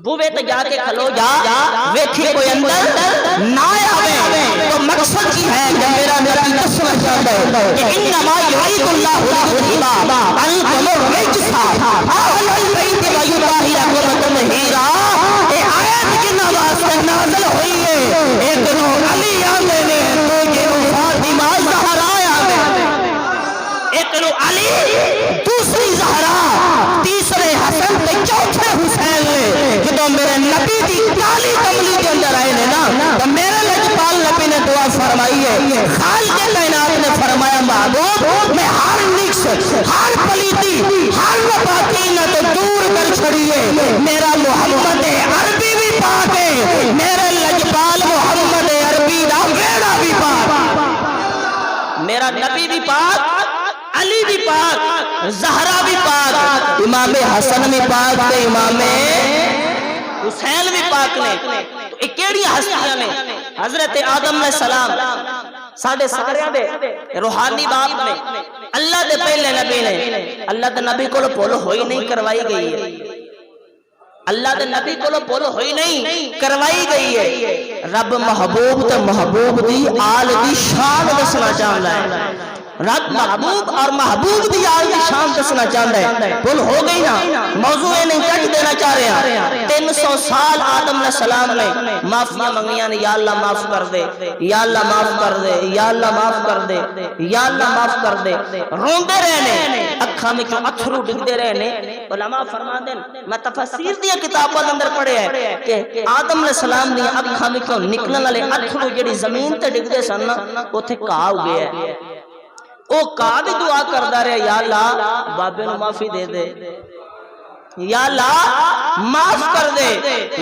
بوے تے جا کے کھلو جا ویکھی کوئی اندر نہ آوے تو مقصد کی ہے کہ میرا نبی دسنا چاہتا ہے کہ انما یرید اللہ لیذھب عنکم الرجس اہل البیت ویطہرکم تطہیرا۔ اے آیت کی واسطے نازل ہوئی ہے، ایک نو علی آندے نے دوجے نو فاطمہ زہرا آندے، ایک نو علی دوسری زہرا تیسرے حسن تے چوتھے حسین نے جدو میرے نبی دی کالی کملی کے اندر آئے نے نا تو میرے لجپال نبی نے دعا فرمائی ہے، خالق کائنات نے فرمایا محبوب میں ہر نقص ہر پلیتی ہر نپاکی نہ تو دور کر چھڑیے، میرا محمد عربی بھی پاک ہے، میرے لجپال محمد عربی دا ویڑا بھی پاک، میرا نبی بھی پاک، علی بھی پاک، زہرا بھی پاک، امام حسن بھی پاک تے امام حسین بھی پاک نے۔ تو ایک کیڑی ہستیاں نے؟ حضرت آدم علیہ السلام ساڑھے ساریاں دے روحانی باپ نے، اللہ دے پہلے نبی نے، اللہ دے نبی کو پولو ہوئی نہیں کروائی گئی ہے، اللہ دے نبی کو پولو ہوئی نہیں کروائی گئی ہے۔ رب محبوب تے محبوب دی آل دی شان دسنا چاہتا ہے، رب محبوب اور محبوب دی آل دی شان دسنا چاہتا ہے۔ بھول ہو گئی نا، موضوع نہیں کٹ دینا چاہ رہے ہیں۔ 300 سال آدم علیہ السلام نے معافیاں منگیاں نے، یا اللہ معاف کر دے، یا اللہ معاف کر دے، یا اللہ معاف کر دے، یا اللہ معاف کر دے، روندے رہنے، اکھاں میں جو اتھرو ڈگدے رہنے۔ علماء فرما دیں، میں تفسیر دیا کتابوں اندر پڑھے ہے کہ آدم علیہ السلام دی اکھاں میں جو نکلن والے اتھرو جڑی زمین تے ڈگدے سن اوتھے کاہ ہو گیا ہے، او کاہ بھی دعا کردا رہے، یا اللہ بابے نو معافی دے دے، یا اللہ معاف کر دے،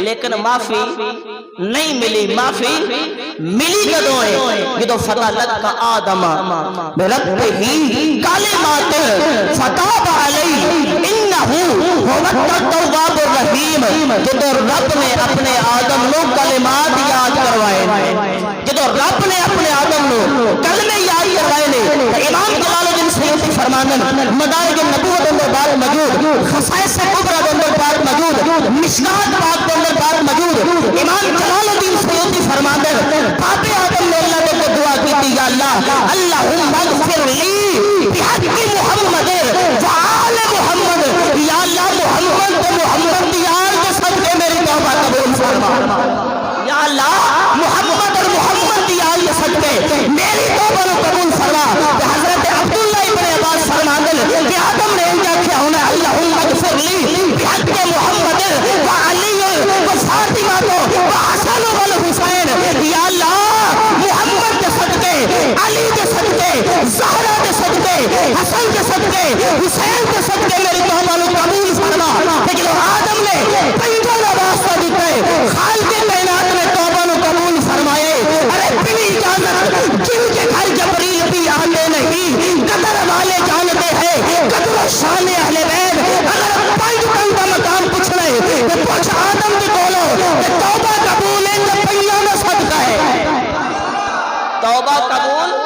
لیکن معافی نہیں ملی۔ معافی ملی کدوں ہے؟ جدو فتح لگا آدم بربہ کلمات فتاب علیہ انہو هو التواب الرحیم۔ جدو رب نے اپنے آدم نو کلمات یاد کروائے، جدو رب نے اپنے آدم نو کلمے یاد کروائے نے، امام جلال الدین سیوطی فرماندن مدارج النبوت اندر بات موجود، خصائص کبریٰ اندر بات موجود، مشکات پاک اندر بات موجود۔ امام جلال الدین سیوطی فرماندن باپ آدم نے اللہ کو دعا کی تھی، یا اللہ اللہم اغفر لی بحق محمد وآل محمد، یا اللہ محمد و محمد دیار کے صدقے میری توبہ قبول فرما، یا اللہ محمد اور محمد دیار کے صدقے میری توبہ قبول فرما۔ حضرت عبداللہ ابن عباس فرماندن کہ آدم نے انجا کیا ہونا، اللہم اغفر لی بحق محمد وعلی وفاطمہ وحسن والحسین، یا اللہ محمد کے صدقے، علی کے صدقے، زہرہ کے صدقے، حسن کے صدقے، حسین کے صدقے میری توبہ قبول فرما۔ لیکن آدم نے پنجوں کا واسطہ دیتا ہے، خالق کائنات نے توبہ قبول فرمائے۔ ارے بلی اجازت جن کے گھر جبریل بھی آتے نہیں، قدر والے جانتے ہیں قدر و شان اہل بیت۔ اگر پنج پنج کا مقام پوچھ رہے تو پوچھ آدم کی بولو کہ توبہ قبول ہے کہ پنجوں کا صدقہ ہے؟ توبہ قبول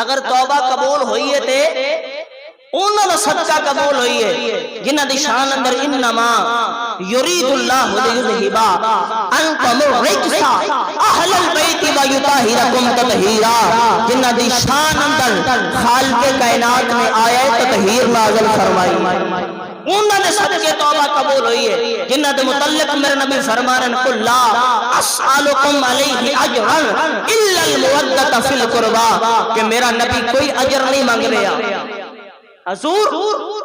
اگر توبہ قبول ہوئی ہے تے انہوں نے صدقہ قبول ہوئی ہے جنہ دی شان اندر انما یرید اللہ لیذھب عنکم الرجس اہل البیت ویطہرکم تطہیرا۔ جنہ دی شان اندر خالق کائنات نے آیا تطہیر نازل فرمائی، انہوں نے صدقے توبہ قبول ہوئی ہے۔ جنہ دے متعلق میرے نبی فرمانن قل لا اسألکم علیہ اجرا الا المودۃ فی القربى، کہ میرا نبی کوئی اجر نہیں مانگ رہا، حضور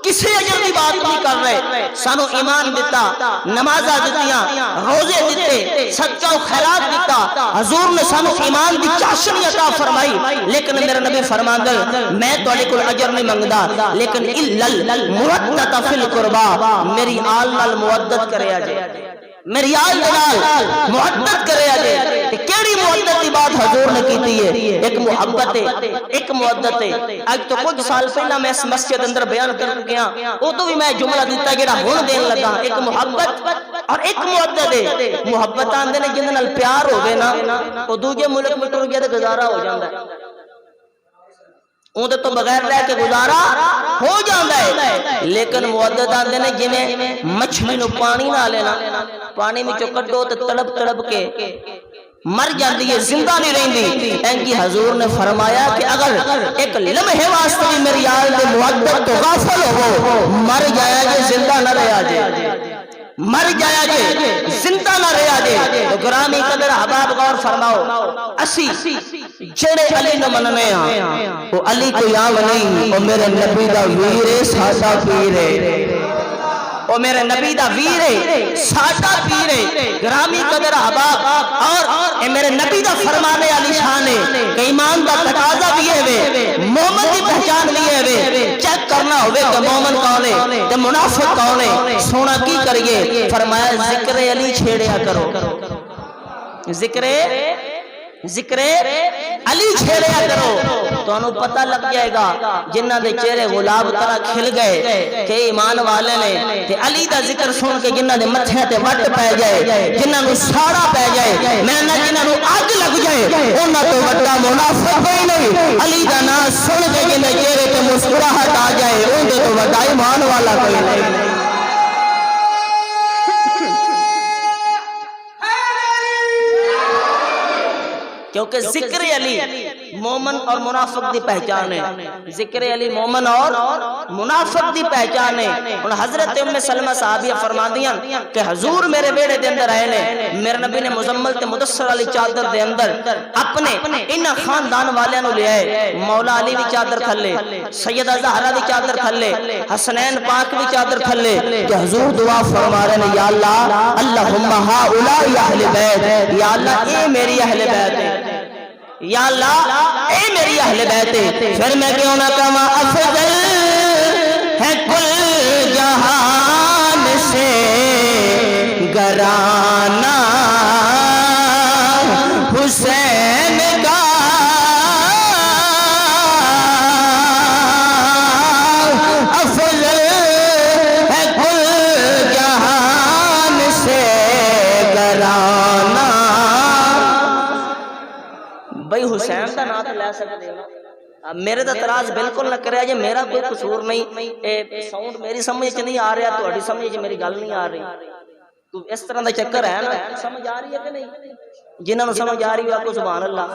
کسی اجر کی بات نہیں کر رہے، سانو ایمان دیتا، نمازہ دیتیاں، روزے دیتے، صدقہ و خیرات دیتا، حضور نے سانو ایمان دی چاشنی عطا فرمائی، لیکن میرا نبی فرماندے میں تو علی کو اجر نہیں منگدا، لیکن الا المودۃ فی القربى، میری آل نال مودت کرے آجے، میری آل نال مودت کرے آجے۔ کیڑی مودت کی بات حضور نے کیتی ہے؟ ایک محبت ہے، ایک مودت ہے۔ آج تو کچھ سال پہلا میں اس مسجد اندر بیان کر گیا، وہ تو بھی میں جملہ دیتا گیا ہون دین لگا، ایک محبت اور ایک مودت ہے۔ محبت آندے نے جن نال پیار ہو گئے نا، وہ دوجے ملک میں ٹر گیا تو گزارا ہو جاندہ ہے۔ اون تو بغیر رہ کے گزارا ہو جاتا ہے، لیکن معدد آندے نے جنہیں مچھلی نو پانی نہ لینا، پانی میں چکڑو تو تڑپ تڑپ کے مر جاتی ہے، زندہ نہیں رہندی۔ ان کی حضور نے فرمایا کہ اگر ایک لمحے واسطے بھی میری یاد دے معدد تو غافل ہو، مر جایا جے زندہ نہ رہا جے، مر جایا جے زندہ نہ رہا جے۔ تو گرامی قدر احباب غور فرماؤ، اسی جڑے علی نو مننے ہاں، وہ علی کوئی عام نہیں، وہ میرے نبی دا ویر ہے، سادہ پیر ہے، وہ میرے نبی دا ویر ہے، سادہ پیر ہے۔ گرامی قدر احباب، اور اے میرے نبی دا فرمانے علی شان ہے کہ ایمان دا تقاضا بھی ہے، مومن دی پہچان بھی ہے۔ چیک کرنا ہوئے کہ مومن کون ہے تے منافق کون ہے، سونا کی کریے؟ فرمایا ذکر علی چھیڑیا کرو، ذکر علی چھیڑیا کرو، تو انہوں پتہ لگ جائے گا جنہ دے چہرے گلاب طرح کھل گئے کہ ایمان والے نے، تے علی دا ذکر سن کے جنہ دے متھے تے وٹ پہ جائے، جنہ نو ساڑا پہ جائے، میں نہ جنہ نو آگ لگ جائے، انہاں تو وڈا منافق کوئی نہیں۔ علی دا نام سن کے جنہ چہرے تے مسکراہٹ آ جائے، اندے تو وڈا ایمان والا کوئی نہیں۔ کیونکہ ذکر علی مومن اور منافق دی پہچان ہے، ذکر علی مومن اور منافق دی پہچان ہے۔ اور حضرت ام سلمہ صحابیہ فرماندیاں کہ حضور میرے بیڑے دے اندر آئے نے، میرے نبی نے مزمل تے مدثر علی چادر دے اندر اپنے انہاں خاندان والیاں نو لے آئے، مولا علی بھی چادر کھلے، سیدہ زہرا بھی چادر کھلے، حسنین پاک بھی چادر کھلے، کہ حضور دعا فرما رہے ہیں یا اللہ اللہم ہؤلاء اہل بیت، یا اللہ اے میری اہل بیت ہے، یا اللہ اے میری اہل بیت ہے۔ پھر میں کیوں نہ کہا افضل ہے کل جہان سے گرانا حسین کا، افضل ہے کل جہان سے گرانا۔ بھئی حسین دا نام تو لے سکتے ہو، میرے دا تراز بالکل نہ کرے جے، میرا کوئی قصور نہیں، ساؤنڈ میری سمجھ چ نہیں آ رہا، تو اڑی سمجھ چ میری گل نہیں آ رہی، تو اس طرح دا چکر ہے نا۔ سمجھ آ رہی ہے کہ نہیں؟ جنہاں نو سمجھ آ رہی ہے کو سبحان اللہ،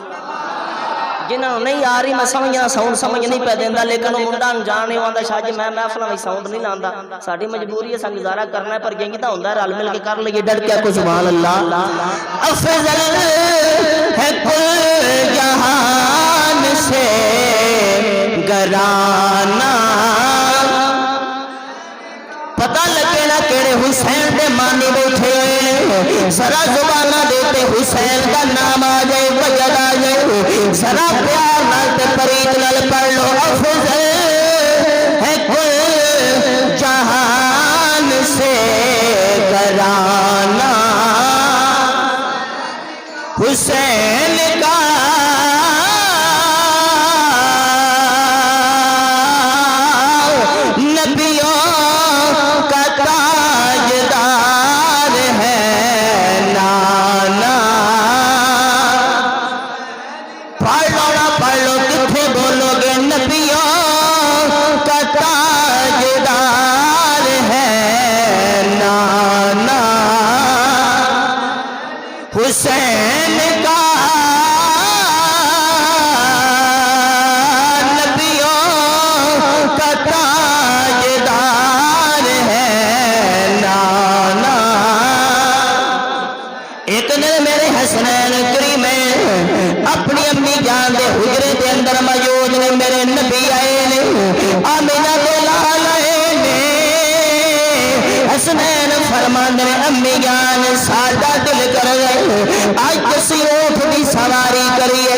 جنہاں نو نہیں آ رہی میں سمجھنا ساؤنڈ سمجھ نہیں پہ دیندا، لیکن وہ منڈا انجان نہیں ہوندا شاہ جی میں محفلاں وچ ساؤنڈ نہیں لاندا، ساڈی مجبوری ہے، سان گزارا کرنا ہے، پر جنگ دا ہوندا رل مل کے کر لئیے ڈٹ کے کو سبحان اللہ۔ افضل ہے کل جہان سے گرانا، پتہ لگے نا کیڑے حسین دے مانی بیٹھے ہوئے، ذرا زبانہ دیتے حسین کا نام آ جائے، وجد آ جائے، ذرا پیار نال تے پرید نال پڑھ لو افضل ہے کل جہان سے گرانا حسین کا، نبیوں کا تاجدار ہے نانا۔ پڑھ لو نا پڑھ لو، کتنے بولو گے؟ نبیوں کا تاجدار ہے نانا حسین کا، نبیوں کا تاجدار ہے نانا۔ ایک دن میرے حسنین کریمین اپنی امی جان دے حجرے دے اندر موجود نے، میرے نبی آئے نے، آمینہ دے لال آئے نے، حسنین فرماندے نے امی جان ساڈا دل کر گئے آج کسی اونٹ دی سواری کریے،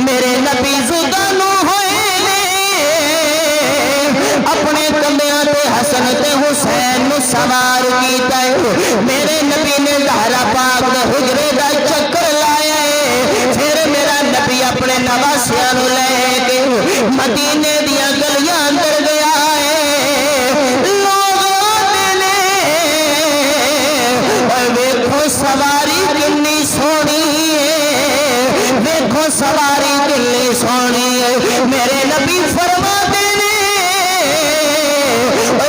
میرے نبی زدانو ہوئے نے، اپنے کندھیاں تے حسن تے حسین نو سوار کیتا ہے، میرے نبی نے زہرا پاک دے حجرے دا چکر لایا ہے، پھر میرا نبی اپنے نواسیاں نو لے کے مدینے دیاں گلیاں اندر گیا ہے، لوگوں نے ویکھو سواری کنی سونی ہے، ویکھو سواری کنی سونی ہے، میرے نبی فرماتے نے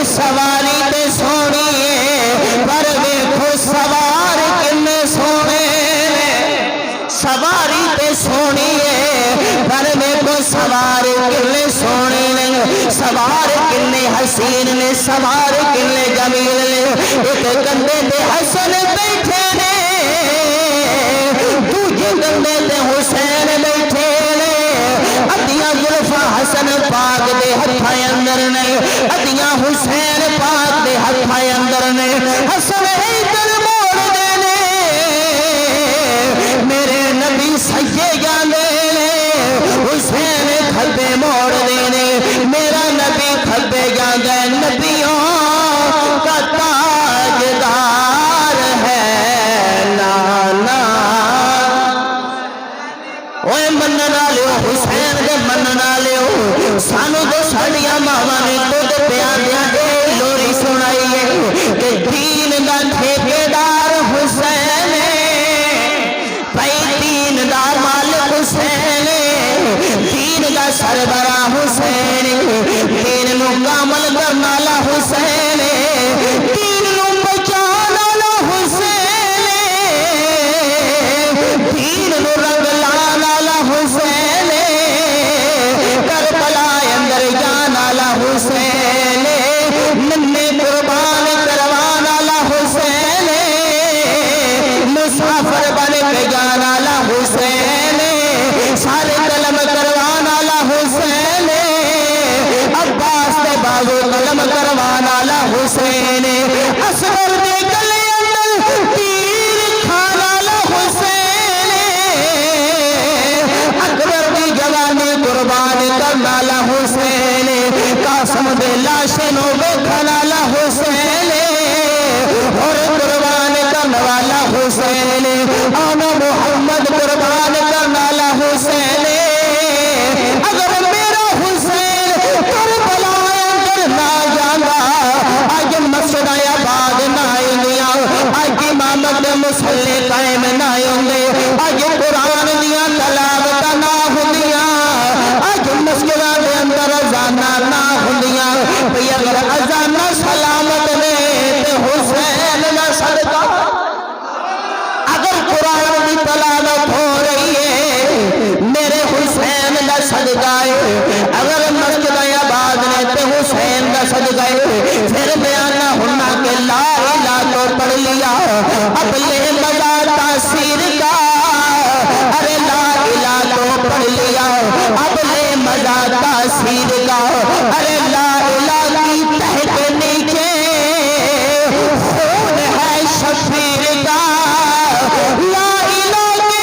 سواری تے سونی ہے پر ویکھو سوار کنے سونے نے سواری تے سونی ہے پر ویکھو سوار کنے سونے نے سوار کنے حسین نے سوار کنے جمیل نے ایک کندھے تے حسن بیٹھے نے دوجے کندھے تے حسین بیٹھے نے ادیاں زلفاں حسن پاک دے ہتھاں اندر نے ادیاں حسین پاک دے ہتھاں اندر نے حسن ادھر موڑ دے نے میرے نبی سجے جاندے نے حسین کھبے موڑ دے نے میرا نبی کھبے جاندا ہے نبیوں کا تاجدار ہے نانا اوے منن والے حسین دے منن والے سانو تو ساڈیاں ماواں نے دودھ پیاندیاں اے لوری سنائی ہے کہ دین دا ٹھیکیدار حسین بھائی دین دا مالک حسین دین دا سربراہ حسین دین نو کامل کرن والا حسین دین نو بچان والا حسین دین نو رنگ لان والا حسین کربلا اندر جان والا حسین ننے قربان کروان والا حسین مسافر بن کے جان والا حسین سارے قلم کروان والا حسین عباس دے بازو قلم کروان والا حسین اصغر دے گلے اندر تیر کھان والا حسین اکبر دی جوانی قربان کرن والا حسین قاسم دے لاشے نو ویکھن والا حسین اور قربان کرن والا حسین آنا محمد قربان کرن والا حسین اگر میرا حسین کربلا اندر نہ جاندا اج مسجد آباد نہ آئیاں اج امامت مصلی قائم نہ ہوندے اج قرآن دیاں تلاوتاں نہ ہوندیاں اج مسجداں دے اندر اذاناں نہ ہوندیاں بھئی اگر اذاناں سلامت نے تے حسین دا صدقہ اگر قرآن دی تلاوت ہو رہی ہے میرے حسین دا صدقہ ہے اگر مسجد آباد نے تے حسین دا صدقہ ہے پھر بیانہ ہونا کہ لا الہ تو پڑھ لیا اب لے مزہ تاثیر کا ارے لا الہ تو پڑھ لیا اب لے مزہ تاثیر کا ارے لا الہ کی تہ کے نیچے خون ہے شفیر کا لا الہ کے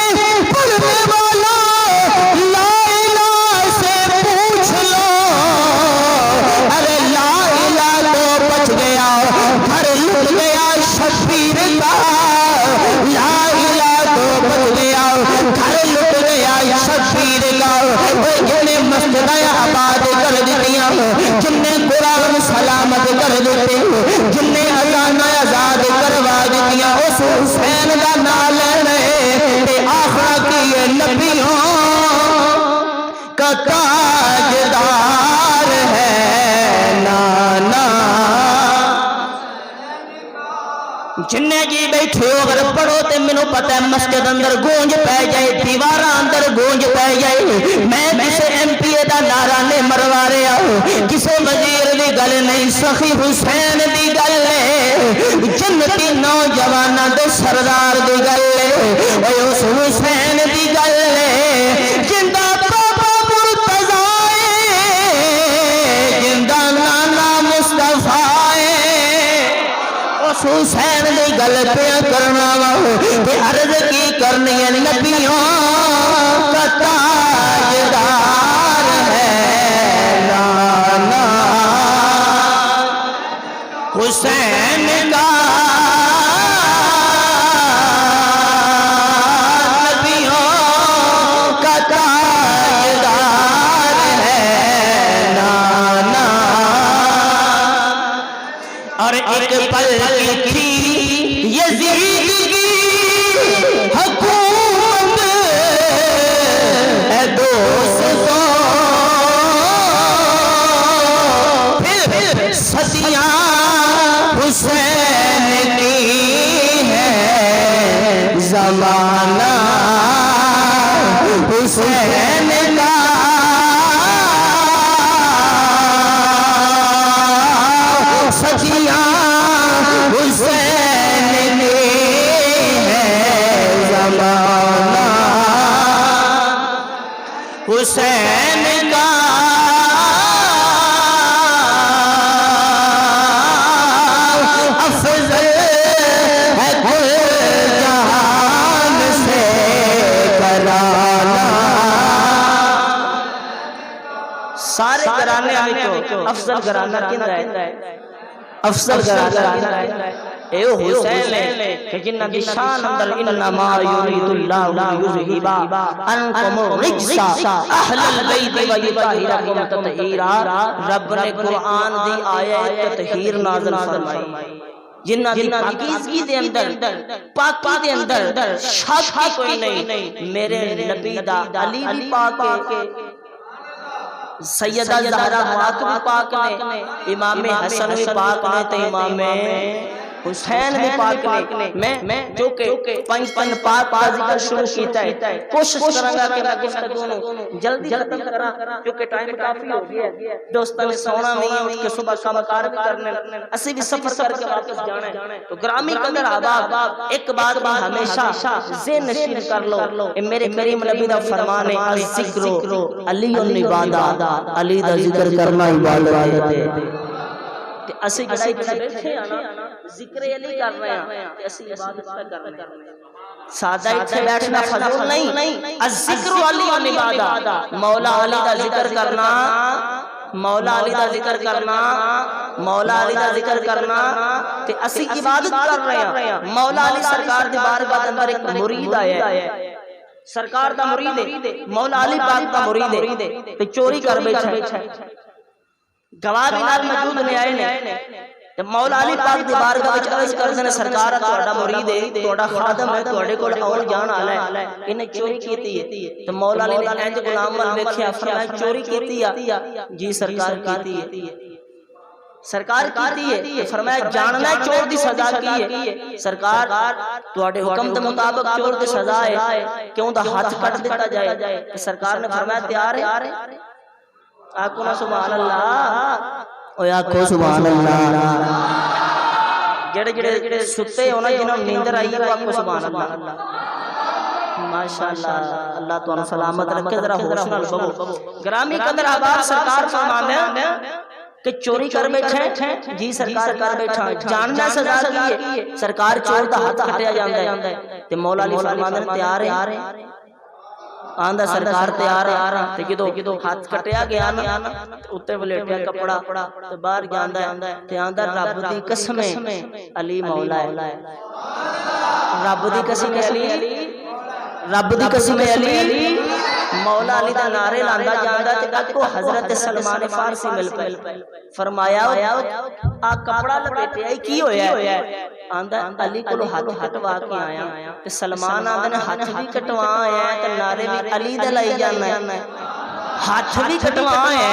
پڑھنے والا لا الہ سے پوچھ لو ارے لا الہ تو بچ گیا گھر لٹ گیا شفیر کا لا الہ تو بچ گیا گھر لٹ گیا شفیر کا جنہیں مسجد آباد کر دیا جن نے قرآن سلامت کر دیتے جن نے اذان آزاد کروا دیا اس حسین کا نام لینے آخر کی نبیوں کا تاجدار ہے نانا جنہیں جی بیٹھے ہو اگر پڑھو تے منو پتہ ہے مسجد اندر گونج پہ جائے دیواراں اندر گونج پہ جائے میں کسے ایم پی اے دا نعرہ نے مروا رہا ہوں کسے وزیر دی گل نہیں سخی حسین دی گل ہے جنتی نوجواناں دے سردار دی گل ہے اے اس حسین دی گل ہے جندہ بابا مرتضی جندہ نانا مصطفیٰ اس حسین دی غلطیاں کرنا وا تے عرض کی کرنی ہے نبیوں کا تاجدار ہے نانا حسین کا نبیوں کا تاجدار ہے نانا اور ایک پل کی یزید کی حکومت کا سجیاں حسین نے ہے زمانہ حسین کا افضل ہے کل جہان سے کرانا سارے گھرانے افضل گھرانہ کن ہے افضل گھرانہ اے حسین کہ جنہ دی شان اندر انما یرید اللہ لیذہبا عنکم الرجس اہل البیت ویطہرکم تطہیرا رب نے قرآن دی آیت تطہیر نازل فرمائی جنہ دی پاکیزگی دے اندر پاکی دے اندر شک کوئی نہیں میرے نبی دا علی بھی پاک ہے سیدہ زہرا پاک بھی پاک نے امام حسن بھی پاک نے تو امام حسین بھی پاک نے میں جو کہ پنج پاک ذکر شروع کیتا ہے کوشش کرنگا کہ میں گفتگو جلدی ختم کرا کیونکہ ٹائم کافی ہو گیا دوستان نے سونا نہیں ہے اٹھ کے صبح کا مکار بھی کرنے اسی بھی سفر کر کے واپس جانا ہے تو گرامی قدر احباب ایک بات بھی ہمیشہ ذہن نشین کر لو میرے کریم نبی دا فرمان ہے الذکر علی العبادہ علی دا ذکر کرنا عبادت ہے اسی جڑائی بیٹھے آنا ذکر علی کر رہے ہیں اسی عبادت کر رہے ہیں سادہ اتھے بیٹھنا فضول نہیں الذکر علی العبادہ مولا علی دا ذکر کرنا مولا علی دا ذکر کرنا مولا علی دا ذکر کرنا تے اسی عبادت کر رہے ہیں مولا علی سرکار دی بارگاہ اندر ایک مرید آیا ہے سرکار دا مرید ہے مولا علی پاک دا مرید ہے تے چوری کر بیٹھا ہے گواہ بھی نال موجود نے آئے نے مولا علی پاک دی بارگاہ وچ عرض کردے نے سرکار تہاڈا مرید ہے تہاڈا خادم ہے تہاڈے کول آون جان والا ہے انہیں چوری کیتی ہے تے مولا علی نے انج غلام ول ویکھیا فرمایا چوری کیتی ہے جی سرکار کیتی ہے سرکار کیتی ہے فرمایا جاننا ہے چور دی سزا کی ہے سرکار تہاڈے حکم دے مطابق چور دی سزا ہے کیوں دا ہاتھ کٹ دیتا جائے سرکار نے فرمایا تیار ہے آکو نا سبحان اللہ اوہ آکو سبحان اللہ جڑے جڑے ستے ہونا جنہوں نیندر آئی ہے وہ آکو سبحان اللہ ماشاءاللہ اللہ تو انہوں سلامت رکھے ذرا حسن الببو گرامی قدر احباب سرکار فرمانے کہ چوری کر بیٹھے جی سرکار کر بیٹھا جاننا سزا کی ہے سرکار چور دا ہاتھ کٹیا جاندہ ہے تے مولا علی فرمانے تیار ہے آندہ سرکار تیار ہے تے جدو ہاتھ کٹیا گیا نا اتے ولیٹیا کپڑا تے باہر جاندہ ہے تے آندہ رب دی قسم علی مولا ہے رب دی قسم علی رب دی قسم علی مولا علی دا نعرے لاندہ جاندہ تے اکو حضرت سلمان فارسی مل پہ فرمایا آ کپڑا لپیٹے آئی کی ہویا ہے آندہ علی کو ہاتھ کٹوا کے آیا تے سلمان آندہ نے ہاتھ بھی کٹوا آیا تے نعرے بھی علی دلائی جانا ہے ہاتھ بھی کٹوا آیا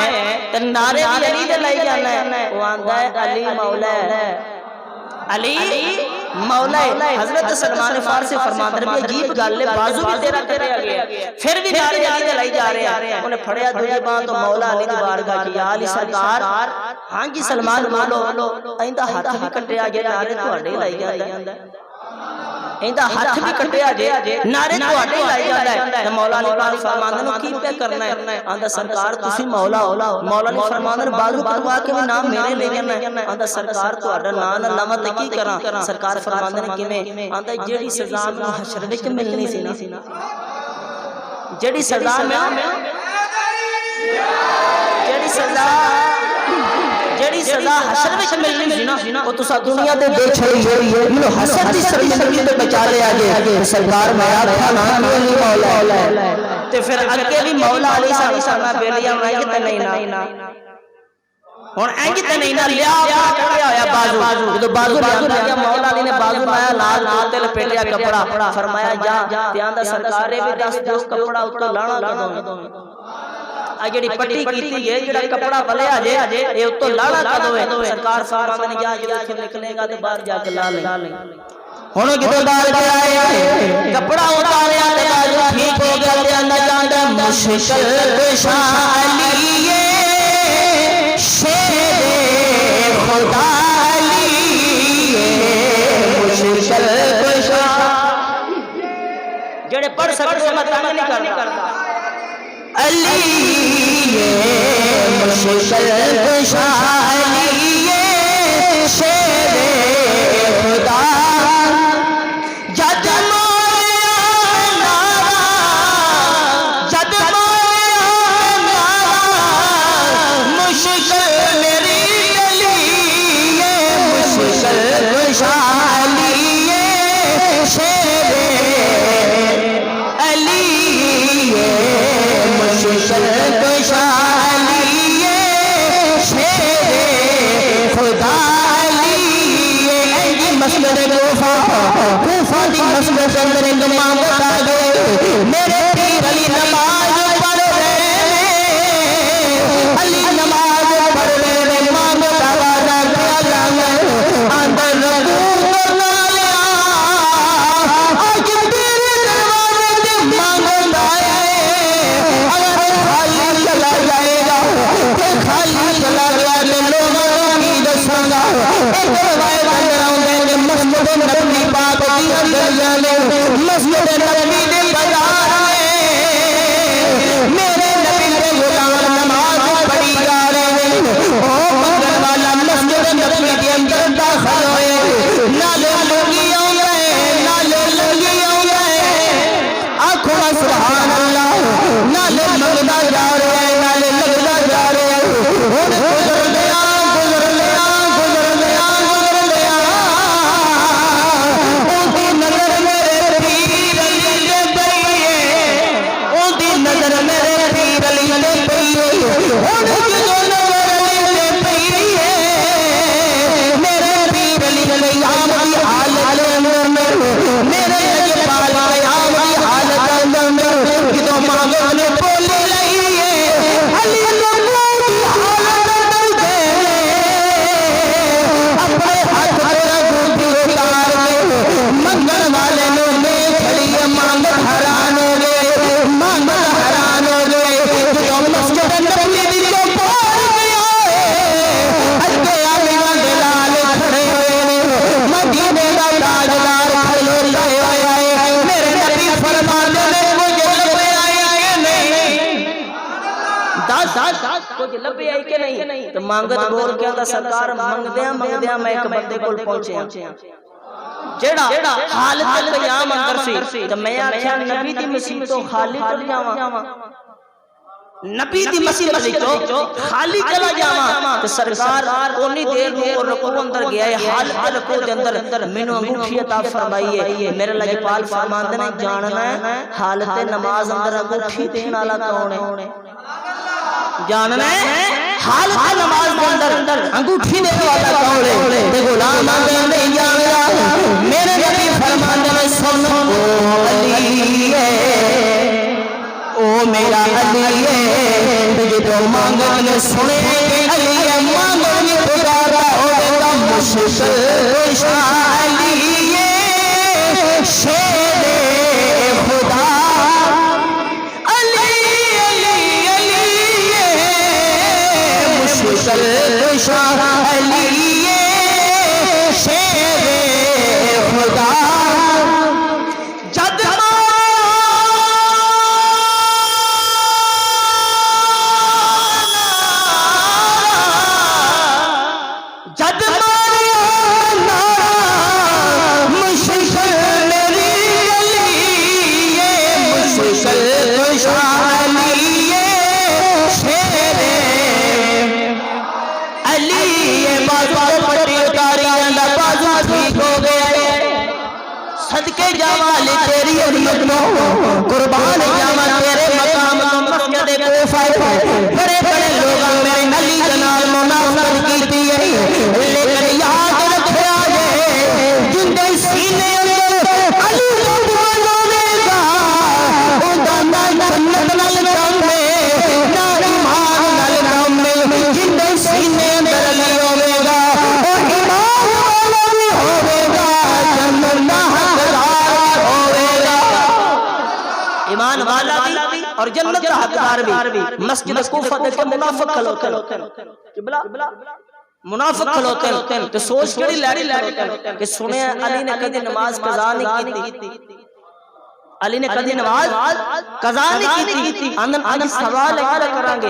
تے نعرے بھی علی دلائی جانا ہے وہ آندہ ہے علی مولا ہے علی مولا ہے حضرت سلمان فارسی فرماتے ہیں عجیب گل ہے بازو بھی تیرا کریا گیا پھر بھی نعرے علی دلائی جا رہے ہیں انہیں پھڑیا دوجہ بان تو مولا علی دی بارگاہ کی یا علی سرکار ہاں جی سلمان بولو ایندہ ہاتھ بھی کٹیا گیا نعرے تو اڈے لائی جاندہ ہے ایندہ ہاتھ بھی کٹیا گیا نعرے تو اڈے لائی جاندہ ہے مولا علی پاک فرماندے نو کی پہ کرنا ہے آندہ سرکار تسی مولا ہو مولا علی فرماندے بازو کٹوا کے بھی نام میرے لے جانا ہے آندہ سرکار تو اڈا نان اللہ مت کی کرا سرکار فرماندے نے کیویں آندہ جیڑی سزا میں حشر وچ ملنی سی نا جیڑی سزا میں جیڑی سزا حشر وچ ملنی سی نا او تساں دنیا دے دے چھڑی منو حسد دی شرمندگی تے بچا لے آگے سرکار میرا تھا نا علی مولا تے پھر اگے بھی مولا علی سانا بیلیاں میں تے نہیں نا ہن انج تے نہیں نا لیا پڑیا ہویا بازو جدوں بازو لیا مولا علی نے بازو لایا لال تے لپیٹیا کپڑا فرمایا جا تے آندا سرکار بھی دس جو کپڑا اوتوں لانا کدوں جڑی پٹی کیتی ہے جڑا کپڑا بلیا جے اے اوتوں لانا کدوں ہے سرکار فرماندے نے جا جے نکلے گا تے باہر جا کے لا لیں ہن کتے باہر کے آئے کپڑا اتاریا تے باجو ٹھیک ہو گیا تے اندر جاندا مشکل کشا علی شیر خدا علی مشکل کشا جڑے پڑھ سکتے میں تنگ نہیں کرتا علی مشکل کشا علی شیر خدا جد میرے پیر علی نماز پڑھ رہے علی نماز پڑھ رہے مانگتا والا گیا اندر رکوع نالیا آج تیرے دروازے سے مانگتا ہے اگر خالی چلا جائے گا کہ خالی چلا گیا تو لوگوں کی دسوں گا ایک روایت اندر آؤں گے مسجد نبی پاک کی اندر جانے مسجد نبی دے بازار میں میرے نبی کے غلام نماز پڑھی جا رہے ہیں او منگل والا مسجد نبی کے اندر داخل ہوئے نالے لگی آؤں گئے نالے لگی آؤں گئے آنکھوں میں سبحان اللہ نالے لگتا جا رہے ہیں نالے لگتا جا رہے ہیں گزر لیا گزر لیا گزر لیا گزر لیا ان کی نظر میرے پیر علی نے پئی ہے ان کی نظر میرے پیر علی نے پئی ہے ان کی نظر علی نے پئی ہے میرے پیر علی قیام کی حالت اندر میں میرے اجپال قیام کی حالت اندر میں کتوں مانگوں نے بولی رہی ہے علی نماز کی حالت اندر دے اپنے ہاتھ پر انگوٹھی اتار کے منگل والے نے کھڑی مانگ حیران ہو گئے مانگ حیران ہو گئے جو مسجد نبی دی کو پار گیا ہے اجے آمیاں دلال کھڑے ہوئے مدینے دا تاجدار کھلوتا ہے میرے نبی فرماتے ہیں مجھے لبے آئی کہ نہیں دس کچھ لبے آئی کہ نہیں تو مانگت بول کیا تھا سرکار مانگ دیا میں ایک بندے کو پہنچے جیڑا حالت قیام اندر سی تو میں آکھیا نبی دی مسیح تو خالی چل جاواں نبی دی مسیح تو خالی چلا جاواں تو سرکار اونی دیر میں رکوع اندر گیا ہے حالت رکوع دے اندر مینوں انگوٹھی عطا فرمائی ہے میرے لجپال فرماندے نے جاننا ہے حالت نماز اندر انگوٹھی دین والا کون ہے جاننا ہے حالت نماز کے اندر انگوٹھی دینے والا کون ہے تے غلام آندے جاننا میرے نبی فرماندے نے سن او علی ہے او میرا علی ہے جو مانگن نے سنے علی ہے مانگن پکارا ہوگا مشکل شاہ علی ہے شیر خدا مشکل شاہ علی شیر خدا جد جد مشکل میری علی مشکل شاہ علی شیر بازو پٹی اتاری اللہ بازو ٹھیک ہو گئے صدقے جاوال تیری عظمت نو قربان جاواں تیرے مقام تو مسجد کوفہ بڑے بڑے لوگ میرے علی جناب منافقت کیتی ہے لیکن یاد رکھیا جے جن دے سینے اندر علی قربان ہوے گا اوندا نہ جنت نال کم ہے نہ ایمان نال کم ہے جن دے سینے اندر علی ہوے گا او ایمان والا بھی ہوے گا جنت نہ اور جنت کا حقدار بھی مسجد کوفہ دیکھ کے منافق کھلوتے ہیں، منافق کھلوتے ہیں تو سوچ کری لیڑی کہ سنے علی نے کدی نماز قضا نہیں کی تھی، علی نے کدی نماز قضا نہیں کی تھی۔ آج سوال کریں گے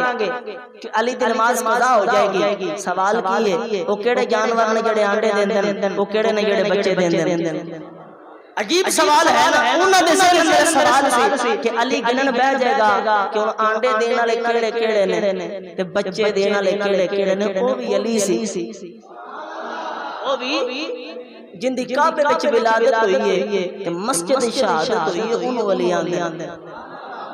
کہ علی دی نماز قضا ہو جائے گی، سوال کی ہے وہ کیڑے جانور نے جڑے آنڈے دیندے وہ کیڑے نے جڑے بچے دیندے؟ عجیب سوال ہے نا، انہاں دے ذہن میں سوال سی کہ علی گنن بہ جائے گا کہ ان آنڈے دین والے کیڑے کیڑے نے تے بچے دین والے کیڑے کیڑے نے، وہ بھی علی سی، وہ بھی جن دی کعبے وچ ولادت ہوئی ہے تے مسجد شہادت ہوئی ہے، انہوں ولی آندے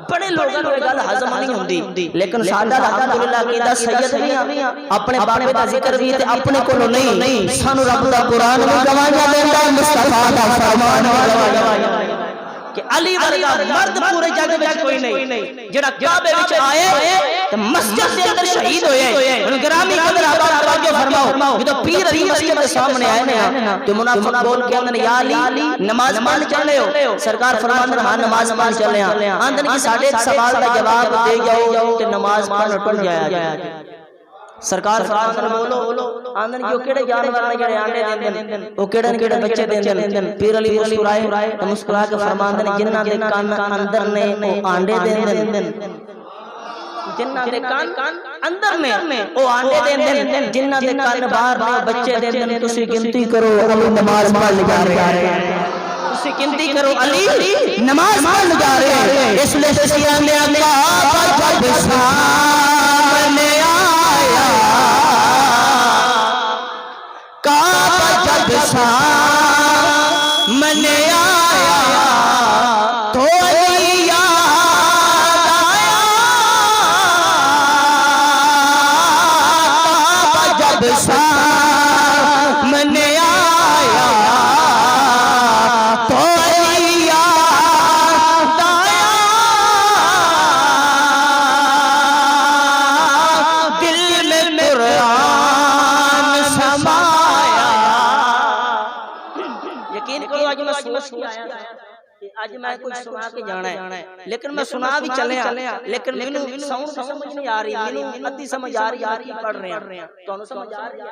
بڑے لوگوں کو گل ہضم نہیں ہوندی، لیکن ساڈا الحمدللہ عقیدہ سید نہیں اپنے باپ دا ذکر بھی تے اپنے کولوں نہیں، سانو رب دا قرآن بھی گواہیاں دیندا، مصطفیٰ دا فرمان گواہیاں کہ علی ورگا مرد پورے جگ وچ کوئی نہیں جڑا کعبے وچ آئے تے مسجد دے اندر شہید ہوئے۔ ہن گرامی قدر آباد توجہ فرماؤ، جدوں پیر علی مسجد دے سامنے آئے نا تے منافق بول کے اندر یا علی نماز پڑھ چلے ہو، سرکار فرماندے ہاں نماز پڑھ چلے ہاں، آندن کہ ساڈے ایک سوال دا جواب دے جاؤ تے نماز پڑھ ٹر جایا۔ سرکار فرماندے بولو، آندن کہ کیڑے جانور نے جڑے آنڈے دیندے او کیڑے نے کیڑے بچے دیندے؟ پیر علی مسکرائے تے مسکرا کے فرماندے جنہاں دے کان اندر نے او آنڈے دیندے، جنہاں دے کان اندر نے او آنڈے دیندے، جنہاں دے کان باہر نے بچے دیندے۔ تسی گنتی کرو علی نماز پڑھ جا رہے ہیں، تسی گنتی کرو علی نماز پڑھ جا رہے ہیں۔ اس لیے سیاں نے اللہ جب سامنے آیا، کعبہ جب سامنے آیا تو علی یاد آیا، کعبہ جب سامنے آیا تو علی یاد آیا، دل میں قرآن سمایا۔ یقین کرو آج میں سوچ کے آیا کہ آج میں کچھ سنا کے جانا ہے، لیکن میں سنا بھی چلے لیکن میں ساؤنڈ سمجھ نہیں آ رہی، میں ادھی سمجھ آ رہی ہے پڑھ رہے ہیں تو انہوں سمجھ آ رہی ہے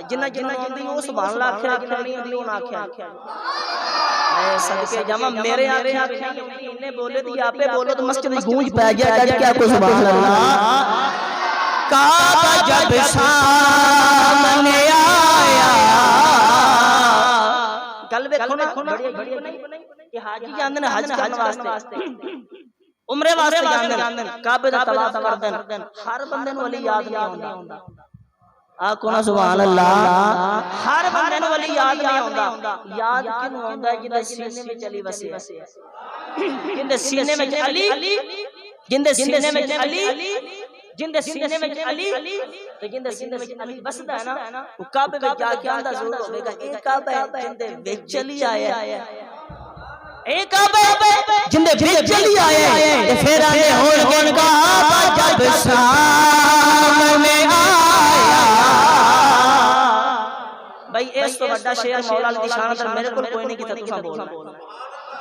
جنہ ہوندی وہ سبحان اللہ آکھیا، جنہ نہیں ہوندی وہ نہ آکھیا۔ اے صدقے جامع میرے آکھیا انہیں بولے دی آپے بولو تو مسجد گونج پہ گیا، گج کیا کو سبحان اللہ۔ کعبہ جب سامنے آیا، گل ویکھو نا بڑی نہیں کہ حاجی جاندے نے حج کرن واسطے، عمرے واسطے جاندے، کعبے دا طواف کردے، ہر بندے نوں علی یاد نہیں ہوندا۔ آکھو نا سبحان اللہ، ہر بندے نوں علی یاد نہیں ہوندا۔ یاد کینوں ہوندا ہے جدے سینے وچ علی وسے، جندے سینے وچ علی، جندے سینے وچ علی، جندے سینے وچ علی تے جندے سینے وچ علی وسدا ہے نا وہ کعبے وچ جا کے آندا ضرور ہوے گا اے کعبہ ہے جندے وچ علی آیا ہے، اے کعبہ جندے وچ علی آیا ہے تے پھر آندے ہون گے کعبہ جب سامنے آیا۔ بھائی اس تو بڑا شعر مولا علی دی شان اندر میرے کول کوئی نہیں کیتا، تساں بولنا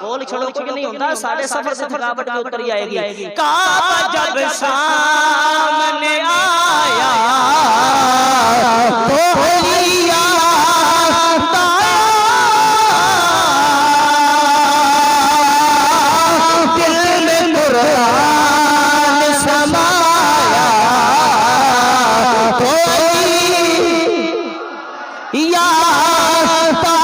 بول چھوڑو کچھ نہیں ہوتا، ساڑھے سفر سے تھکاوٹ بھی اتر ہی آئے گی۔ کعبہ جب سامنے آیا تو علی یاد آیا، دل میں قرآن سمایا تو علی یاد آیا۔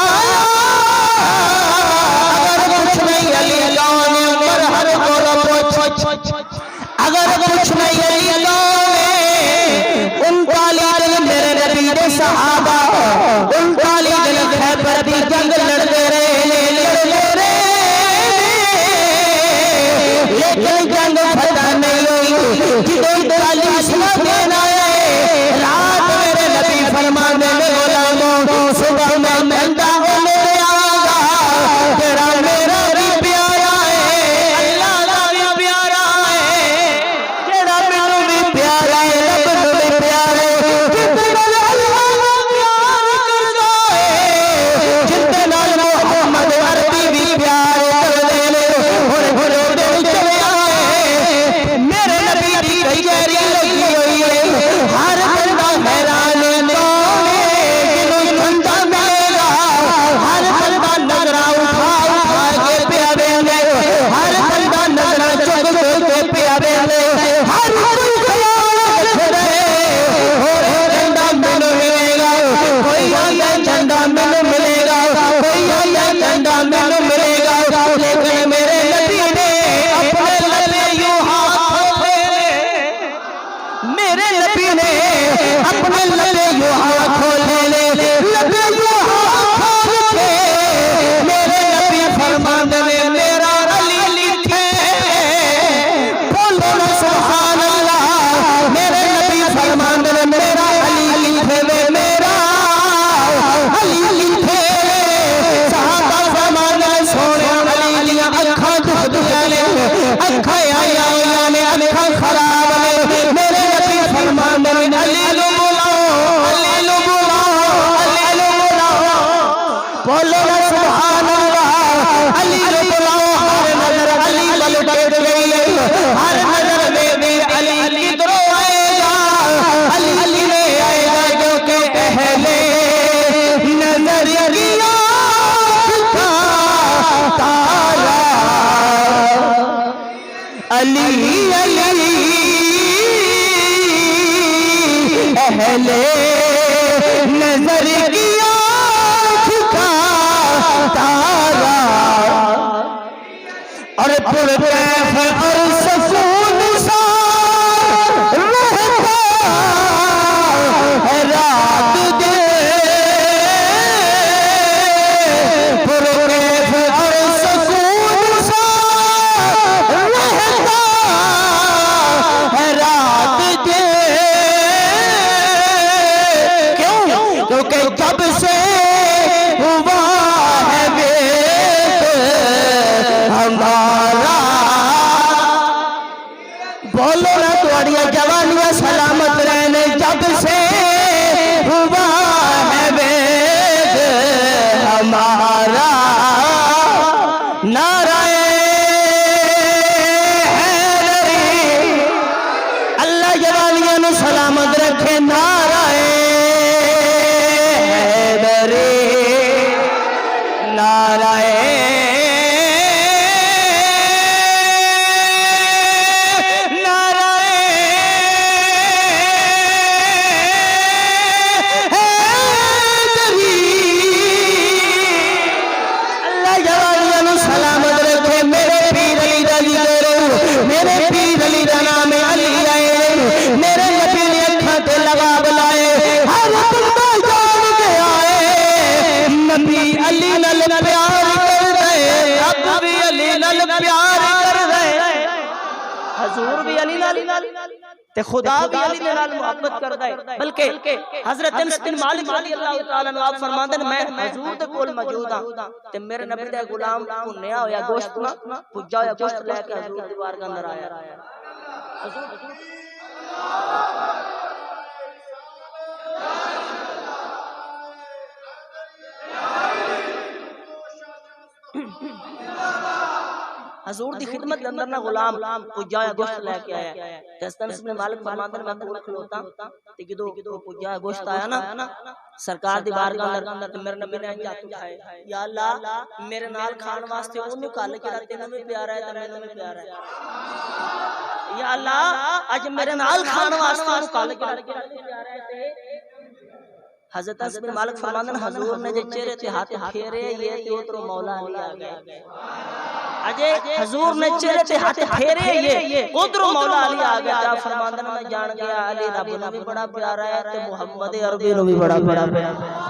اگر کچھ نہیں علی لوگ 39 دن میرے نبی دے صحابہ 39 دن خیبر دی جنگ لڑتے رہے، لیکن جنگ فتح نہیں ہوئی۔ جدوں 40 دن آئے رات میرے نبی فرمانے میں غلاموں صبح میں مندہ ہو میرے آگا تیرا میرا بھی پیارا ہے، اللہ کا بھی پیارا ہے، تیرا میرا کچہری لگی ہوئی ہے ہر بندہ حیران کنوں ٹھنڈا ملے گا ہر بندہ نظرہ اٹھا اٹھا کے پیا ویندے ہر بندہ نظرہ چک کے پیا ویندے ہر کوئی خیال رکھے جھنڈا مینوں ملے گا کوئی آیا جھنڈا مینوں ملے گا کوئی آیا جھنڈا مینوں ملے گا لیکن میرے نبی نے اپنے لبے یوں ہاتھ کھولے میرے نبی نے اپنے لبے یوں ہاتھ کھولے لبے یوں ہاتھ کھول کے میرے نبی فرماندے نے میرا علی لکھے بولو نا سبحان اللہ میرے نبی فرماندے نے میرا علی لکھے میرا علی لکھے صحابہ فرماندے نے سونے علی دیاں اکھاں دکھدیاں نے اکھاں آئیاں نے اکھاں خراب نے میرے نبی فرماندے نے علی نو بلاؤ علی نو بلاؤ علی نو بلاؤ بولو نا سبحان اللہ علی نو بلاؤ ہر نظر علی ول ٹیک گئی ہر نظر میں علی کدھروں آئے گا علی نے آئے گا جو کہ اہل نظر کی آنکھ کا تارا علی علی اہل نظر کی آنکھ کا تارا اور پر کیف اور سکون سا رہتا ہے رات دے پر کیف اور سکون سا رہتا ہے رات دے کیوں کیونکہ جب سے ہوا ہے بیت ہمارا بولو نا تھوڑیاں جوانیاں سلامت رہنے جب سے ہوا ہے بیت ہمارا نعرہ حیدری اللہ جوانیاں نو سلامت رکھے نعرہ حیدری نعرہ حضور بھی علی نال تے خدا بھی علی نال محبت کردا ہے بلکہ حضرت انس بن مالک رضی اللہ تعالی عنہ آپ فرماندے میں حضور دے کول موجود ہاں تے میرے نبی دا غلام بھنیا ہویا گوشت نا پجا ہویا گوشت لے کے حضور دی بارگاہ اندر آیا حضور حضور دی خدمت کے اندر نہ غلام پجایا گوشت لے کے آیا تے انس بن مالک فرماندے میں کول کھلوتا تے جدوں پجایا گوشت آیا نا سرکار دی بارگاہ اندر تے میرے نبی نے ہاتھ اٹھائے یا اللہ میرے نال کھان واسطے اونوں کل کے تینوں بھی پیارا ہے تے مینوں بھی پیارا ہے یا اللہ اج میرے نال کھان واسطے اونوں کل کے پیارا ہے تے حضرت انس بن مالک فرماندے حضور نے جے چہرے تے ہاتھ پھیرے یہ تے اترو مولا علی آ گیا اجے حضور نے چہرے تے ہاتھ پھیرے یہ ادھروں مولا علی آ گیا کیا فرماندے میں جان گیا علی رب نو بھی بڑا پیارا ہے تے محمد عربی نو بھی بڑا پیارا ہے